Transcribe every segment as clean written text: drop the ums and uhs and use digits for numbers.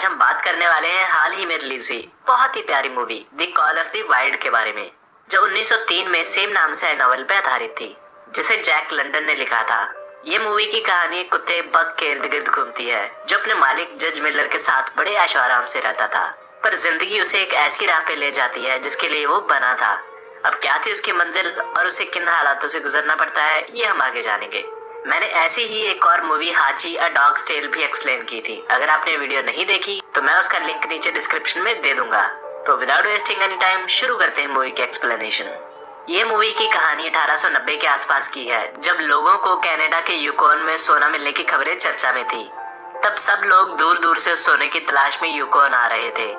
आज हम बात करने वाले हैं हाल ही में रिलीज हुई बहुत ही प्यारी movie the call of the wild के बारे में, जो 1903 में सेम नाम से नॉवेल पे आधारित थी, जिसे जैक लंडन ने लिखा था। ये मूवी की कहानी एक कुत्ते बक के इर्द गिर्द घूमती है, जो अपने मालिक जज मिलर के साथ बड़े ऐशो आराम से रहता था, पर जिंदगी उसे एक ऐसी राह पे ले जाती है जिसके लिए वो बना था। अब क्या थी उसकी मंजिल और उसे किन हालातों से गुजरना पड़ता है, ये हम आगे जानेंगे। मैंने ऐसी ही एक और मूवी हाची अ डॉग्स टेल भी एक्सप्लेन की थी। अगर आपने वीडियो नहीं देखी तो मैं उसका लिंक नीचे डिस्क्रिप्शन में दे दूंगा। तो विदाउट वेस्टिंग एनी टाइम शुरू करते हैं मूवी की एक्सप्लेनेशन। ये मूवी की कहानी 1890 के आसपास की है, जब लोगों को कनाडा के यूकोन में सोना मिलने की खबरें चर्चा में थी। तब सब लोग दूर दूर से सोने की तलाश में यूकोन आ रहे थे।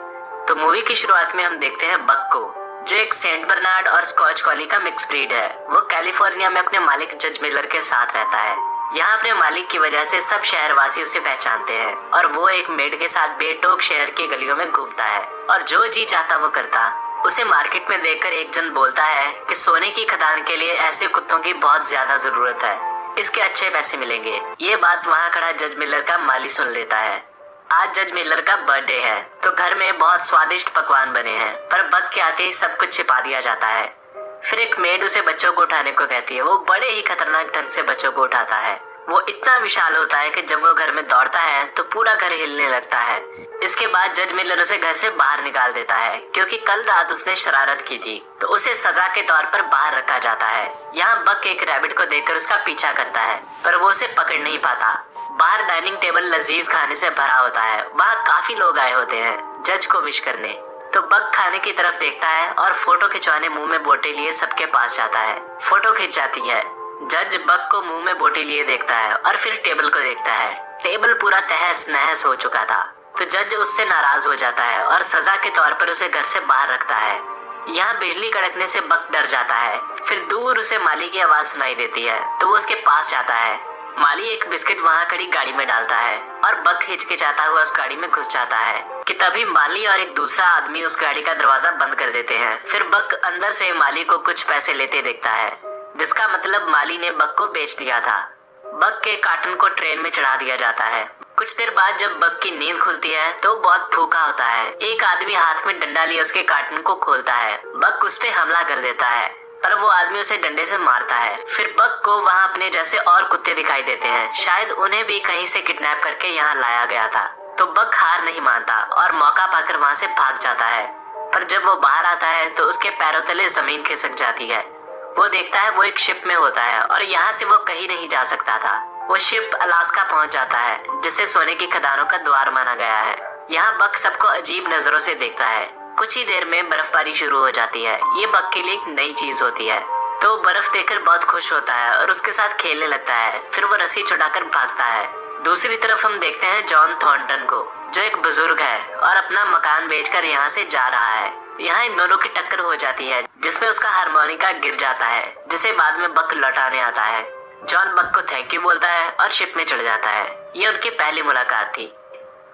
तो मूवी की शुरुआत में हम देखते हैं बक को, जो एक सेंट बर्नार्ड और स्कॉच कॉली का मिक्स ब्रीड है। वो कैलिफोर्निया में अपने मालिक जज मिलर के साथ रहता है। यहाँ अपने मालिक की वजह से सब शहरवासी उसे पहचानते हैं और वो एक मेड के साथ बेटोक शहर की गलियों में घूमता है और जो जी चाहता वो करता। उसे मार्केट में देखकर एक जन बोलता है कि सोने की खदान के लिए ऐसे कुत्तों की बहुत ज्यादा जरूरत है, इसके अच्छे पैसे मिलेंगे। ये बात वहाँ खड़ा जज मिलर का माली सुन लेता है। आज जज मिलर का बर्थडे है, तो घर में बहुत स्वादिष्ट पकवान बने हैं, पर बक के आते ही सब कुछ छिपा दिया जाता है। फिर एक मेड उसे बच्चों को उठाने को कहती है। वो बड़े ही खतरनाक ढंग से बच्चों को उठाता है। वो इतना विशाल होता है कि जब वो घर में दौड़ता है तो पूरा घर हिलने लगता है। इसके बाद जज मिलर उसे घर से बाहर निकाल देता है, क्योंकि कल रात उसने शरारत की थी, तो उसे सजा के तौर पर बाहर रखा जाता है। यहाँ बक एक रैबिट को देखकर उसका पीछा करता है, पर वो उसे पकड़ नहीं पाता। बाहर डाइनिंग टेबल लजीज खाने से भरा होता है। वहाँ काफी लोग आए होते हैं जज को विश करने। तो बक खाने की तरफ देखता है और फोटो खिंचवाने मुंह में बोटे लिए सबके पास जाता है। फोटो खिंच जाती है। जज बक को मुंह में बोटे लिए देखता है और फिर टेबल को देखता है। टेबल पूरा तहस नहस हो चुका था, तो जज उससे नाराज हो जाता है और सजा के तौर पर उसे घर से बाहर रखता है। यहाँ बिजली कड़कने से बक डर जाता है। फिर दूर उसे माली की आवाज सुनाई देती है, तो वो उसके पास जाता है। माली एक बिस्किट वहाँ खड़ी गाड़ी में डालता है और बक हिचकिचाता हुआ उस गाड़ी में घुस जाता है कि तभी माली और एक दूसरा आदमी उस गाड़ी का दरवाजा बंद कर देते हैं। फिर बक अंदर से माली को कुछ पैसे लेते देखता है, जिसका मतलब माली ने बक को बेच दिया था। बक के कार्टन को ट्रेन में चढ़ा दिया जाता है। कुछ देर बाद जब बक की नींद खुलती है तो बहुत भूखा होता है। एक आदमी हाथ में डंडा लिए उसके कार्टन को खोलता है। बक उस पे हमला कर देता है, पर वो आदमी उसे डंडे से मारता है। फिर बक को वहाँ अपने जैसे और कुत्ते दिखाई देते हैं। शायद उन्हें भी कहीं से किडनैप करके यहाँ लाया गया था। तो बक हार नहीं मानता और मौका पाकर वहाँ से भाग जाता है। पर जब वो बाहर आता है तो उसके पैरों तले जमीन खिसक जाती है। वो देखता है वो एक शिप में होता है और यहाँ से वो कहीं नहीं जा सकता था। वो शिप अलास्का पहुँच जाता है, जिसे सोने की खदानों का द्वार माना गया है। यहाँ बक सबको अजीब नजरों से देखता है। कुछ ही देर में बर्फबारी शुरू हो जाती है। ये बक के लिए एक नई चीज होती है, तो बर्फ देखकर बहुत खुश होता है और उसके साथ खेलने लगता है। फिर वो रस्सी छुड़ाकर भागता है। दूसरी तरफ हम देखते हैं जॉन थॉर्नटन को, जो एक बुजुर्ग है और अपना मकान बेचकर यहाँ से जा रहा है। यहाँ इन दोनों की टक्कर हो जाती है, जिसमें उसका हारमोनिका गिर जाता है, जिसे बाद में बक लौटाने आता है। जॉन बक को थैंक यू बोलता है और शिप में चढ़ जाता है। ये उनकी पहली मुलाकात थी।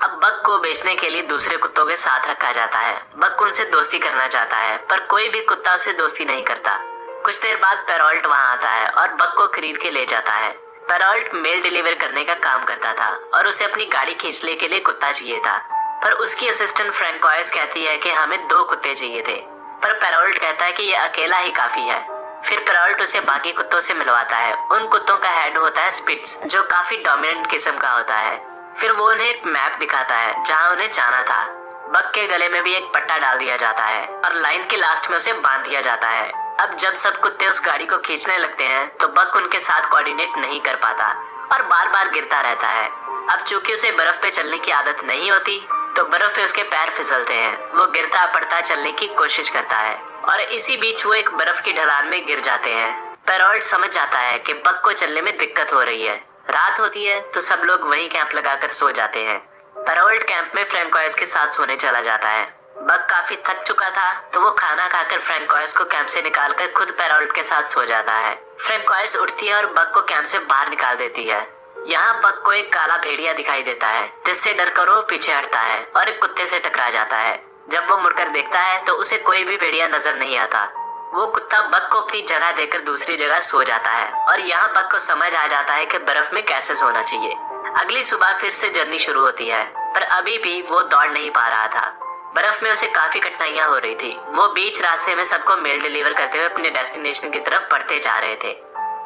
अब बक को बेचने के लिए दूसरे कुत्तों के साथ रखा जाता है। बक उनसे दोस्ती करना चाहता है, पर कोई भी कुत्ता उसे दोस्ती नहीं करता। कुछ देर बाद पेरोल्ट वहाँ आता है और बक को खरीद के ले जाता है। पेरोल्ट मेल डिलीवर करने का काम करता था और उसे अपनी गाड़ी खींचने के लिए कुत्ता चाहिए था, पर उसकी असिस्टेंट फ्रैंकोइस कहती है कि हमें 2 कुत्ते चाहिए थे, पर पेरोल्ट कहता है कि ये अकेला ही काफी है। फिर पेरोल्ट उसे बाकी कुत्तों से मिलवाता है। उन कुत्तों का हेड होता है स्पिट्स, जो काफी डोमिनेंट किस्म का होता है। फिर वो उन्हें एक मैप दिखाता है जहाँ उन्हें जाना था। बक के गले में भी एक पट्टा डाल दिया जाता है और लाइन के लास्ट में उसे बांध दिया जाता है। अब जब सब कुत्ते उस गाड़ी को खींचने लगते हैं तो बक उनके साथ कोऑर्डिनेट नहीं कर पाता और बार बार गिरता रहता है। अब चूंकि उसे बर्फ पे चलने की आदत नहीं होती, तो बर्फ पे उसके पैर फिसलते हैं। वो गिरता पड़ता चलने की कोशिश करता है और इसी बीच वो एक बर्फ की ढलान में गिर जाते हैं। पेरोल्ट समझ जाता है कि बक को चलने में दिक्कत हो रही है। रात होती है तो सब लोग वहीं कैंप लगाकर सो जाते हैं। पेरोल्ट कैंप में फ्रैंकोइस के साथ सोने चला जाता है। बक काफी थक चुका था, तो वो खाना खाकर फ्रैंकोइस को कैंप से निकालकर खुद पेरोल्ट के साथ सो जाता है। फ्रैंकोइस उठती है और बक को कैंप से बाहर निकाल देती है। यहाँ बक को एक काला भेड़िया दिखाई देता है, जिससे डरकर वो पीछे हटता है और एक कुत्ते से टकरा जाता है। जब वो मुड़कर देखता है तो उसे कोई भी भेड़िया नजर नहीं आता। वो कुत्ता बक को अपनी जगह देकर दूसरी जगह सो जाता है और यहाँ बक को समझ आ जाता है कि बर्फ में कैसे सोना चाहिए। अगली सुबह फिर से जर्नी शुरू होती है। पर अभी भी वो दौड़ नहीं पा रहा था। बर्फ में उसे काफी कठिनाइयां हो रही थी। वो बीच रास्ते में सबको मेल डिलीवर करते हुए अपने डेस्टिनेशन की तरफ बढ़ते जा रहे थे।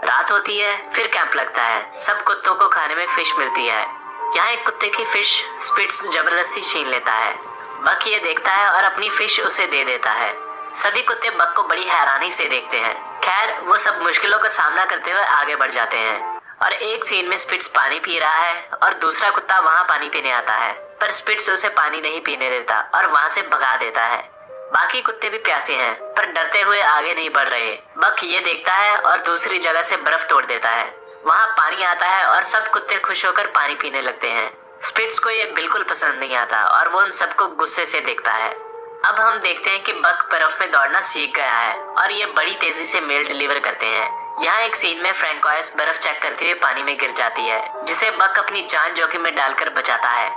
रात होती है, फिर कैंप लगता है। सब कुत्तों को खाने में फिश मिलती है। यहाँ एक कुत्ते की फिश स्पिट्स जबरदस्ती छीन लेता है। बक ये देखता है और अपनी फिश उसे दे देता है। सभी कुत्ते बक को बड़ी हैरानी से देखते हैं। खैर, वो सब मुश्किलों का सामना करते हुए आगे बढ़ जाते हैं और एक सीन में स्पिट्स पानी पी रहा है और दूसरा कुत्ता वहाँ पानी पीने आता है, पर स्पिट्स उसे पानी नहीं पीने देता और वहाँ से भगा देता है। बाकी कुत्ते भी प्यासे हैं, पर डरते हुए आगे नहीं बढ़ रहे। बक ये देखता है और दूसरी जगह से बर्फ तोड़ देता है। वहाँ पानी आता है और सब कुत्ते खुश होकर पानी पीने लगते हैं। स्पिट्स को ये बिल्कुल पसंद नहीं आता और वो उन सबको गुस्से से देखता है। अब हम देखते हैं कि बक बर्फ में दौड़ना सीख गया है और ये बड़ी तेजी से मेल डिलीवर करते हैं। यहाँ एक सीन में फ्रैंकोइस बर्फ चेक करते हुए पानी में गिर जाती है, जिसे बक अपनी जान जोखिम में डालकर बचाता है।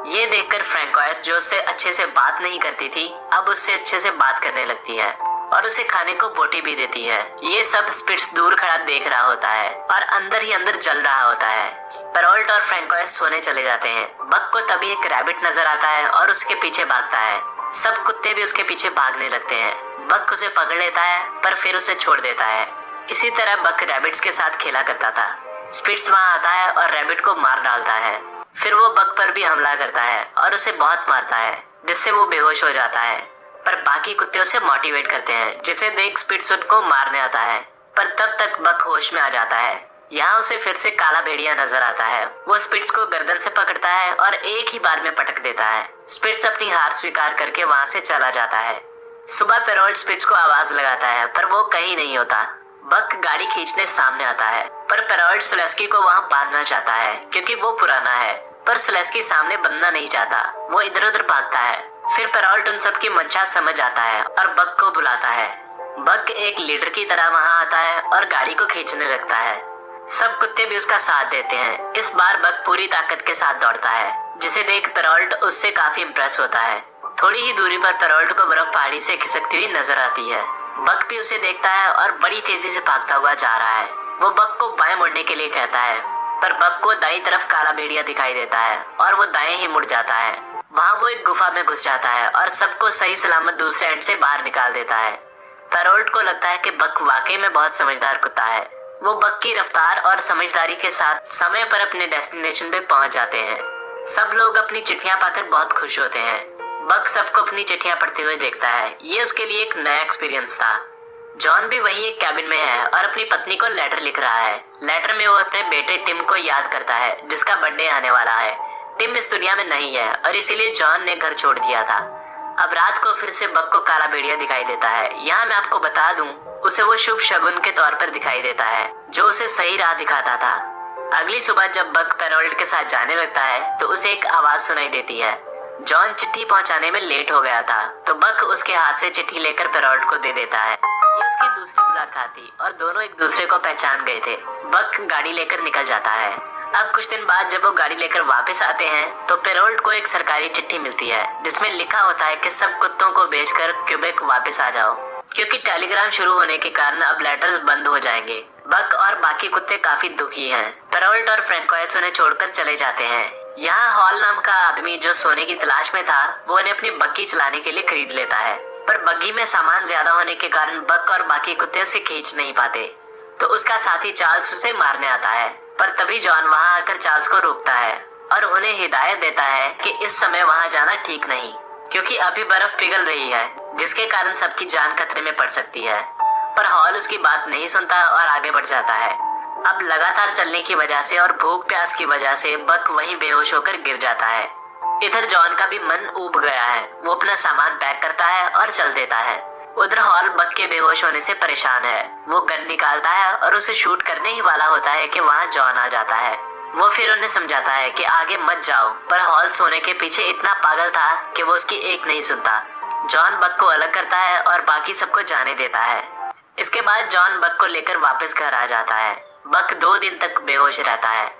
ये देखकर फ्रैंकोइस, जो उससे अच्छे से बात नहीं करती थी, अब उससे अच्छे से बात करने लगती है और उसे खाने को बोटी भी देती है। ये सब स्पिट्स दूर खड़ा देख रहा होता है और अंदर ही अंदर जल रहा होता है। पेरोल्ट और फ्रैंकोइस सोने चले जाते हैं। बक को तभी एक रैबिट नजर आता है और उसके पीछे भागता है। सब कुत्ते भी उसके पीछे भागने लगते हैं। बक उसे पकड़ लेता है, पर फिर उसे छोड़ देता है। इसी तरह बक रैबिट्स के साथ खेला करता था। स्पिट्स वहाँ आता है और रैबिट को मार डालता है। फिर वो बक पर भी हमला करता है और उसे बहुत मारता है, जिससे वो बेहोश हो जाता है। पर बाकी कुत्ते उसे मोटिवेट करते हैं, जिसे देख स्पिट्स उनको मारने आता है। पर तब तक बक होश में आ जाता है। यहाँ उसे फिर से काला भेड़िया नजर आता है। वो स्पिट्स को गर्दन से पकड़ता है और एक ही बार में पटक देता है। स्पिट्स अपनी हार स्वीकार करके वहाँ से चला जाता है। सुबह पेरोल्ट स्पिट्स को आवाज लगाता है, पर वो कहीं नहीं होता। बक गाड़ी खींचने सामने आता है, पर पेरोल्ट सुलेस्की को वहाँ बांधना चाहता है क्योंकि वो पुराना है। पर सुलेस्की सामने बंधना नहीं चाहता। वो इधर उधर भागता है। फिर पेरोल्ट उन सबकी मंशा समझ आता है और बक को बुलाता है। बक एक लीडर की तरह वहाँ आता है और गाड़ी को खींचने लगता है। सब कुत्ते भी उसका साथ देते हैं। इस बार बक पूरी ताकत के साथ दौड़ता है, जिसे देख पेरोल्ट उससे काफी इम्प्रेस होता है। थोड़ी ही दूरी पर पेरोल्ट को बर्फ पहाड़ी से खिसकती हुई नजर आती है। बक भी उसे देखता है और बड़ी तेजी से भागता हुआ जा रहा है। वो बक को बाएं मुड़ने के लिए कहता है, पर बक को दाईं तरफ काला भेड़िया दिखाई देता है और वो दाएं ही मुड़ जाता है। वहाँ वो एक गुफा में घुस जाता है और सबको सही सलामत दूसरे एंड से बाहर निकाल देता है। पेरोल्ट को लगता है कि बक वाकई में बहुत समझदार कुत्ता है। वो बक की रफ्तार और समझदारी के साथ समय पर अपने डेस्टिनेशन पे पहुंच जाते हैं। सब लोग अपनी चिट्ठियां पाकर बहुत खुश होते हैं। बक सबको अपनी चिट्ठियां पढ़ते हुए देखता है। ये उसके लिए एक नया एक्सपीरियंस था। जॉन भी वही एक कैबिन में है और अपनी पत्नी को लेटर लिख रहा है। लेटर में वो अपने बेटे टिम को याद करता है, जिसका बर्थडे आने वाला है। टिम इस दुनिया में नहीं है और इसीलिए जॉन ने घर छोड़ दिया था। अब रात को फिर से बक को काला भेड़िया दिखाई देता है। यहाँ मैं आपको बता दूं, उसे वो शुभ शगुन के तौर पर दिखाई देता है, जो उसे सही राह दिखाता था। अगली सुबह जब बक पेरोल्ट के साथ जाने लगता है, तो उसे एक आवाज सुनाई देती है। जॉन चिट्ठी पहुंचाने में लेट हो गया था, तो बक उसके हाथ से चिट्ठी लेकर पेरोल्ट को दे देता है। ये उसकी दूसरी मुलाकात थी और दोनों एक दूसरे को पहचान गए थे। बक गाड़ी लेकर निकल जाता है। अब कुछ दिन बाद जब वो गाड़ी लेकर वापस आते हैं, तो पेरोल्ट को एक सरकारी चिट्ठी मिलती है, जिसमें लिखा होता है कि सब कुत्तों को बेचकर क्यूबेक वापस आ जाओ, क्योंकि टेलीग्राम शुरू होने के कारण अब लेटर्स बंद हो जाएंगे। बक और बाकी कुत्ते काफी दुखी हैं। पेरोल्ट और फ्रैंकोइस उन्हें छोड़कर चले जाते हैं। यहाँ हॉल नाम का आदमी, जो सोने की तलाश में था, वो उन्हें अपनी बग्गी चलाने के लिए खरीद लेता है। पर बग्गी में सामान ज्यादा होने के कारण बक और बाकी कुत्ते उसे खींच नहीं पाते, तो उसका साथी चार्ल्स उसे मारने आता है। पर तभी जॉन वहाँ आकर चार्ल्स को रोकता है और उन्हें हिदायत देता है कि इस समय वहाँ जाना ठीक नहीं, क्योंकि अभी बर्फ पिघल रही है, जिसके कारण सबकी जान खतरे में पड़ सकती है। पर हॉल उसकी बात नहीं सुनता और आगे बढ़ जाता है। अब लगातार चलने की वजह से और भूख प्यास की वजह से बक वहीं बेहोश होकर गिर जाता है। इधर जॉन का भी मन ऊब गया है। वो अपना सामान पैक करता है और चल देता है। उधर हॉल बक के बेहोश होने से परेशान है। वो गन निकालता है और उसे शूट करने ही वाला होता है कि वहाँ जॉन आ जाता है। वो फिर उन्हें समझाता है कि आगे मत जाओ, पर हॉल सोने के पीछे इतना पागल था कि वो उसकी एक नहीं सुनता। जॉन बक को अलग करता है और बाकी सबको जाने देता है। इसके बाद जॉन बक को लेकर वापस घर आ जाता है। बक 2 दिन तक बेहोश रहता है।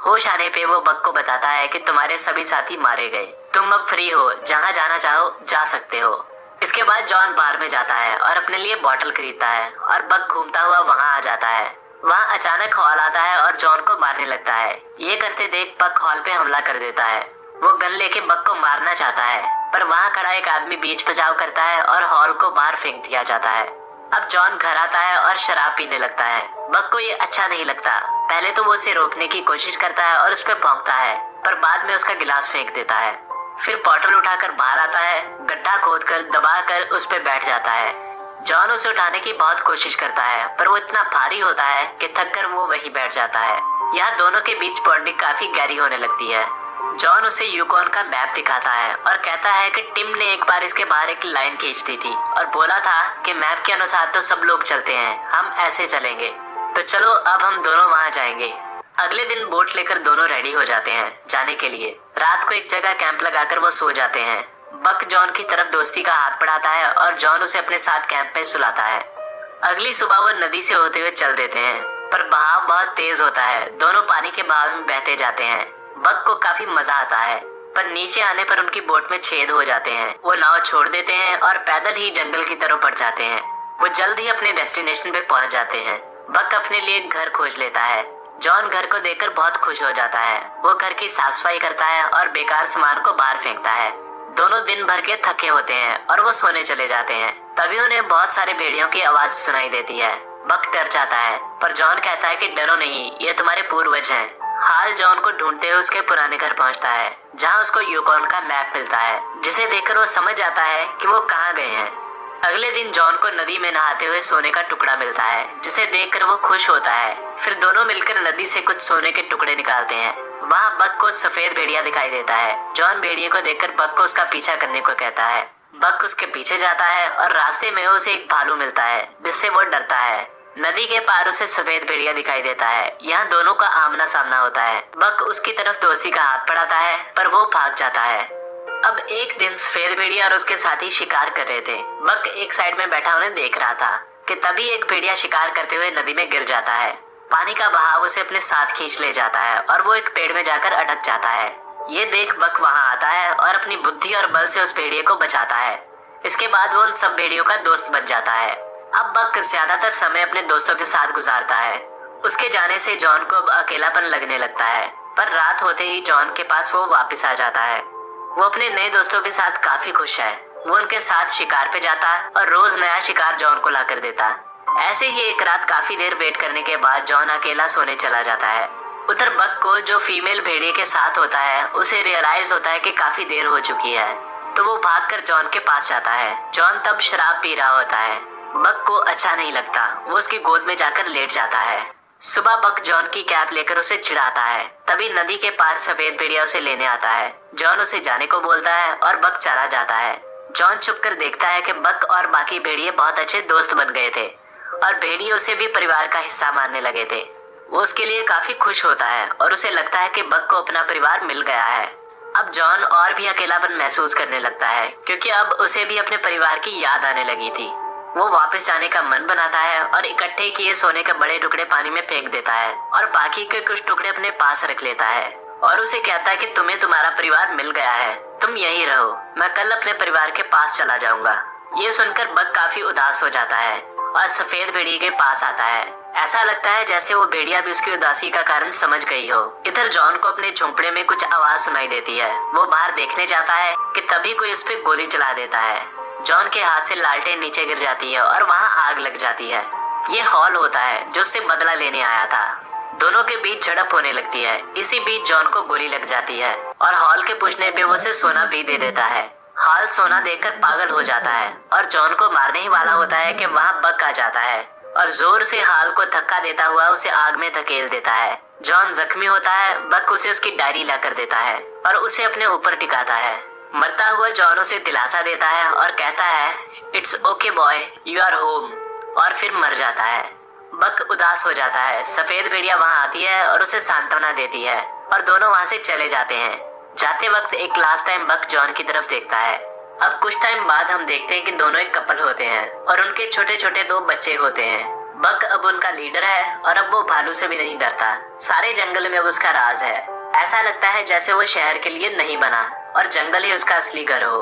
होश आने पे वो बक को बताता है कि तुम्हारे सभी साथी मारे गए, तुम अब फ्री हो, जहाँ जाना चाहो जा सकते हो। इसके बाद जॉन बार में जाता है और अपने लिए बॉटल खरीदता है और बक घूमता हुआ वहाँ आ जाता है। वहाँ अचानक हॉल आता है और जॉन को मारने लगता है। ये करते देख बक हॉल पे हमला कर देता है। वो गन लेके बक को मारना चाहता है, पर वहाँ खड़ा एक आदमी बीच बचाव करता है और हॉल को बाहर फेंक दिया जाता है। अब जॉन घर आता है और शराब पीने लगता है। बक को ये अच्छा नहीं लगता। पहले तो वो उसे रोकने की कोशिश करता है और उस पर भौंकता है, पर बाद में उसका गिलास फेंक देता है। फिर बॉटल उठाकर बाहर आता है, गड्ढा खोदकर दबाकर उस पर बैठ जाता है। जॉन उसे उठाने की बहुत कोशिश करता है, पर वो इतना भारी होता है कि थककर वो वहीं बैठ जाता है। यहाँ दोनों के बीच बॉन्डिंग काफी गहरी होने लगती है। जॉन उसे यूकॉन का मैप दिखाता है और कहता है कि टिम ने एक बार इसके बाहर एक लाइन खींच दी थी और बोला था कि मैप के अनुसार तो सब लोग चलते हैं, हम ऐसे चलेंगे। तो चलो अब हम दोनों वहाँ जाएंगे। अगले दिन बोट लेकर दोनों रेडी हो जाते हैं जाने के लिए। रात को एक जगह कैंप लगाकर वो सो जाते हैं। बक जॉन की तरफ दोस्ती का हाथ बढ़ाता है और जॉन उसे अपने साथ कैंप में सुलाता है। अगली सुबह वो नदी से होते हुए चल देते हैं, पर बहाव बहुत तेज होता है। दोनों पानी के बहाव में बहते जाते हैं। बक को काफी मजा आता है, पर नीचे आने पर उनकी बोट में छेद हो जाते हैं। वो नाव छोड़ देते हैं और पैदल ही जंगल की तरफ बढ़ जाते हैं। वो जल्द ही अपने डेस्टिनेशन पे पहुंच जाते हैं। बक अपने लिए एक घर खोज लेता है। जॉन घर को देखकर बहुत खुश हो जाता है। वो घर की साफ सफाई करता है और बेकार सामान को बाहर फेंकता है। दोनों दिन भर के थके होते हैं और वो सोने चले जाते हैं। तभी उन्हें बहुत सारे भेड़ियों की आवाज सुनाई देती है। बक डर जाता है, पर जॉन कहता है कि डरो नहीं, ये तुम्हारे पूर्वज हैं। हाल जॉन को ढूंढते हुए उसके पुराने घर पहुंचता है, जहां उसको यूकॉन का मैप मिलता है, जिसे देखकर वो समझ जाता है कि वो कहाँ गए हैं। अगले दिन जॉन को नदी में नहाते हुए सोने का टुकड़ा मिलता है, जिसे देखकर वो खुश होता है। फिर दोनों मिलकर नदी से कुछ सोने के टुकड़े निकालते हैं। वहाँ बक को सफेद भेड़िया दिखाई देता है। जॉन भेड़िए को देखकर बक को उसका पीछा करने को कहता है। बक उसके पीछे जाता है और रास्ते में उसे एक भालू मिलता है, जिससे वो डरता है। नदी के पार उसे सफेद भेड़िया दिखाई देता है। यहाँ दोनों का आमना सामना होता है। बक उसकी तरफ दोस्ती का हाथ बढ़ाता है, पर वो भाग जाता है। अब एक दिन सफेद भेड़िया और उसके साथी शिकार कर रहे थे। बक एक साइड में बैठा उन्हें देख रहा था कि तभी एक भेड़िया शिकार करते हुए नदी में गिर जाता है। पानी का बहाव उसे अपने साथ खींच ले जाता है और वो एक पेड़ में जाकर अटक जाता है। ये देख बक वहाँ आता है और अपनी बुद्धि और बल से उस भेड़िए को बचाता है। इसके बाद वो उन सब भेड़ियों का दोस्त बन जाता है। अब बक ज्यादातर समय अपने दोस्तों के साथ गुजारता है। उसके जाने से जॉन को अब अकेलापन लगने लगता है, पर रात होते ही जॉन के पास वो वापस आ जाता है। वो अपने नए दोस्तों के साथ काफी खुश है। वो उनके साथ शिकार पे जाता और रोज नया शिकार जॉन को ला कर देता। ऐसे ही एक रात काफी देर वेट करने के बाद जॉन अकेला सोने चला जाता है। उधर बक को, जो फीमेल भेड़िए के साथ होता है, उसे रियलाइज होता है कि काफी देर हो चुकी है, तो वो भागकर जॉन के पास जाता है। जॉन तब शराब पी रहा होता है। बक को अच्छा नहीं लगता। वो उसकी गोद में जाकर लेट जाता है। सुबह बक जॉन की कैप लेकर उसे चिढ़ाता है। तभी नदी के पार सफेद भेड़िया उसे लेने आता है। जॉन उसे जाने को बोलता है और बक चला जाता है। जॉन छुप कर देखता है कि बक और बाकी भेड़िए बहुत अच्छे दोस्त बन गए थे और भेड़िए उसे भी परिवार का हिस्सा मानने लगे थे। वो उसके लिए काफी खुश होता है और उसे लगता है कि बक को अपना परिवार मिल गया है। अब जॉन और भी अकेलापन महसूस करने लगता है, क्योंकि अब उसे भी अपने परिवार की याद आने लगी थी। वो वापस जाने का मन बनाता है और इकट्ठे किए सोने के बड़े टुकड़े पानी में फेंक देता है और बाकी के कुछ टुकड़े अपने पास रख लेता है और उसे कहता है कि तुम्हें तुम्हारा परिवार मिल गया है, तुम यहीं रहो, मैं कल अपने परिवार के पास चला जाऊंगा। ये सुनकर बक काफी उदास हो जाता है और सफेद भेड़िए के पास आता है। ऐसा लगता है जैसे वो भेड़िया भी उसकी उदासी का कारण समझ गई हो। इधर जॉन को अपने झोंपड़े में कुछ आवाज सुनाई देती है। वो बाहर देखने जाता है कि तभी कोई उस पर गोली चला देता है। जॉन के हाथ से लालटेन नीचे गिर जाती है और वहाँ आग लग जाती है। ये हॉल होता है जो उससे बदला लेने आया था। दोनों के बीच झड़प होने लगती है। इसी बीच जॉन को गोली लग जाती है और हॉल के पूछने पे वो उसे सोना भी दे देता है। हॉल सोना देखकर पागल हो जाता है और जॉन को मारने ही वाला होता है कि वहाँ बक आ जाता है और जोर से हॉल को धक्का देता हुआ उसे आग में धकेल देता है। जॉन जख्मी होता है। बक उसे उसकी डायरी ला कर देता है और उसे अपने ऊपर टिकाता है। मरता हुआ जॉन उसे दिलासा देता है और कहता है, it's okay boy, you are home, और फिर मर जाता है। बक उदास हो जाता है। सफेद भेड़िया वहाँ आती है और उसे सांत्वना देती है और दोनों वहाँ से चले जाते हैं। जाते वक्त एक लास्ट टाइम बक जॉन की तरफ देखता है। अब कुछ टाइम बाद हम देखते हैं कि दोनों एक कपल होते हैं और उनके छोटे छोटे 2 बच्चे होते हैं। बक अब उनका लीडर है और अब वो भालू से भी नहीं डरता। सारे जंगल में अब उसका राज है। ऐसा लगता है जैसे वो शहर के लिए नहीं बना और जंगल ही उसका असली घर हो।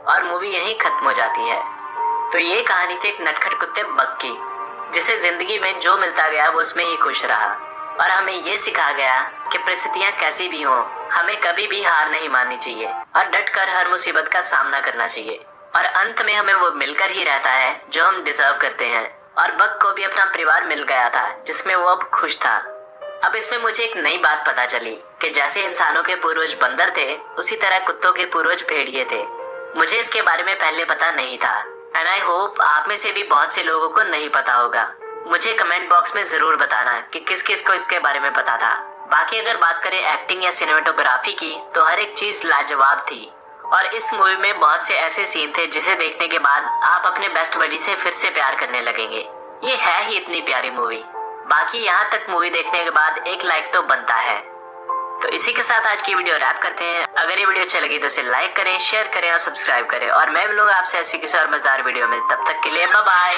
और मूवी यहीं खत्म हो जाती है। तो ये कहानी थी एक नटखट कुत्ते बक की, जिसे जिंदगी में जो मिलता गया वो उसमें ही खुश रहा और हमें ये सिखा गया कि परिस्थितियां कैसी भी हों, हमें कभी भी हार नहीं माननी चाहिए और डट कर हर मुसीबत का सामना करना चाहिए और अंत में हमें वो मिलकर ही रहता है जो हम डिजर्व करते हैं। और बक को भी अपना परिवार मिल गया था जिसमें वो अब खुश था। अब इसमें मुझे एक नई बात पता चली कि जैसे इंसानों के पूर्वज बंदर थे, उसी तरह कुत्तों के पूर्वज भेड़िए थे। मुझे इसके बारे में पहले पता नहीं था एंड आई होप आप में से भी बहुत से लोगों को नहीं पता होगा। मुझे कमेंट बॉक्स में जरूर बताना कि किस किस को इसके बारे में पता था। बाकी अगर बात करें एक्टिंग या सिनेमेटोग्राफी की तो हर एक चीज लाजवाब थी और इस मूवी में बहुत से ऐसे सीन थे जिसे देखने के बाद आप अपने बेस्ट बडी से फिर से प्यार करने लगेंगे। ये है ही इतनी प्यारी मूवी। बाकी यहाँ तक मूवी देखने के बाद एक लाइक तो बनता है। तो इसी के साथ आज की वीडियो रैप करते हैं। अगर ये वीडियो अच्छी लगी तो इसे लाइक करें, शेयर करें और सब्सक्राइब करें और मैं मिलूंगा आपसे ऐसी किसी और मजेदार वीडियो में। तब तक के लिए बाय बाय।